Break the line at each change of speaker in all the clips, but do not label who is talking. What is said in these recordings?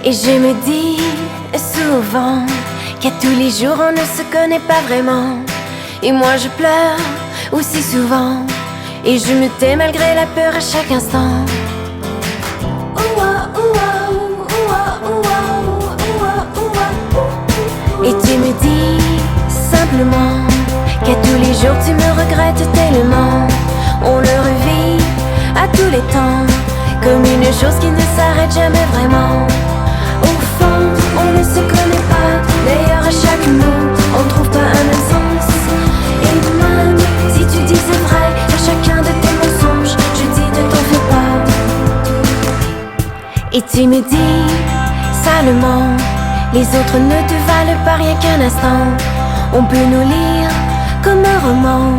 Et je me dis souvent qu'à tous les jours on ne se connaît pas vraiment. Et moi je pleure aussi souvent, et je me tais malgré la peur à chaque instant. Et tu me dis simplement qu'à tous les jours tu me regrettes tellement. On le revit à tous les temps, comme une chose qui ne s'arrête jamais vraiment. Au fond, on ne se connaît pas, d'ailleurs à chaque mot, on trouve pas un même sens. Et même si tu disais vrai à chacun de tes mensonges, je dis ne t'en fais pas. Et tu me dis salement, les autres ne te valent pas rien qu'un instant. On peut nous lire comme un roman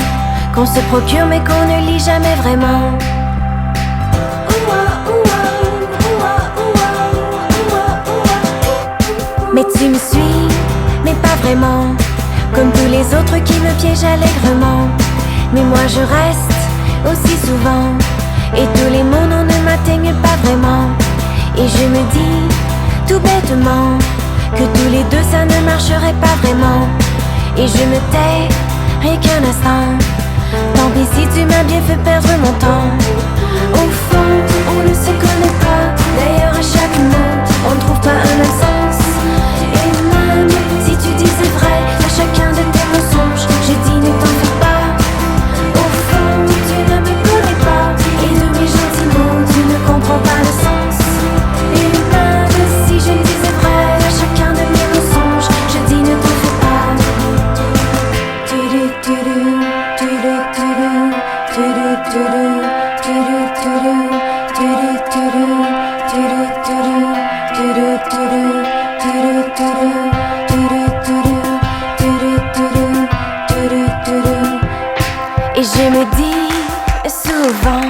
qu'on se procure mais qu'on ne lit jamais vraiment. Mais tu me suis, mais pas vraiment, comme tous les autres qui me piègent allègrement. Mais moi je reste aussi souvent, et tous les mots non ne m'atteignent pas vraiment. Et je me dis tout bêtement que tous les deux ça ne marcherait pas vraiment. Et je me tais rien qu'un instant, tant pis si tu m'as bien fait perdre mon temps. Au fond, on ne se connaît pas, d'ailleurs à chaque mot, on ne trouve pas un même sens. Et même si tu disais vrai à chacun de tes mensonges, je dis ne t'en fais pas. Au fond, tu ne me connais pas, et de mes gentils mots, tu ne comprends pas le sens. Et même si je disais vrai à chacun de mes mensonges, je dis ne t'en fais pas. Et je me dis souvent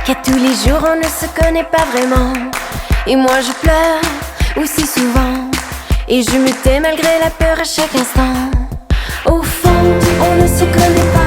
qu'à tous les jours on ne se connaît pas vraiment. Et moi je pleure aussi souvent, et je me tais malgré la peur à chaque instant. Au fond, on ne se connaît pas.